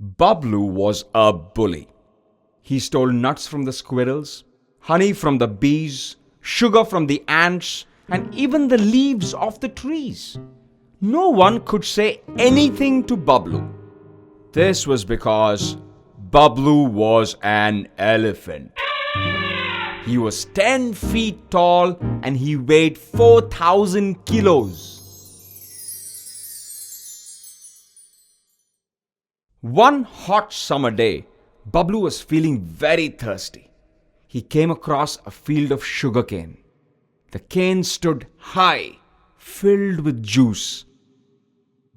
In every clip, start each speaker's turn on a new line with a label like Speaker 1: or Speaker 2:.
Speaker 1: Bablu was a bully. He stole nuts from the squirrels, honey from the bees, sugar from the ants, and even the leaves of the trees. No one could say anything to Bablu. This was because Bablu was an elephant. He was 10 feet tall and he weighed 4,000 kilos. One hot summer day, Bablu was feeling very thirsty. He came across a field of sugarcane. The cane stood high, filled with juice.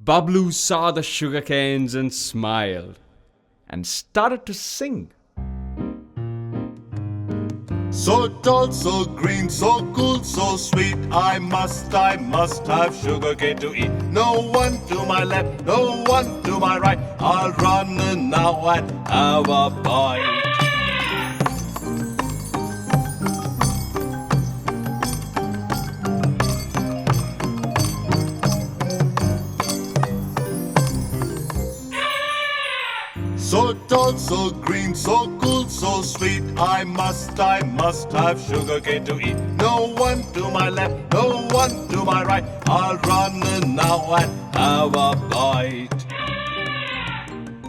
Speaker 1: Bablu saw the sugarcanes and smiled and started to sing.
Speaker 2: So tall, so green, so cool, so sweet. I must have sugarcane to eat. No one to my left, no one to my right. I'll run in now and have a bite. So tall, so green, so cool, so sweet. I must have sugarcane to eat. No one to my left, no one to my right. I'll run in now and have a bite.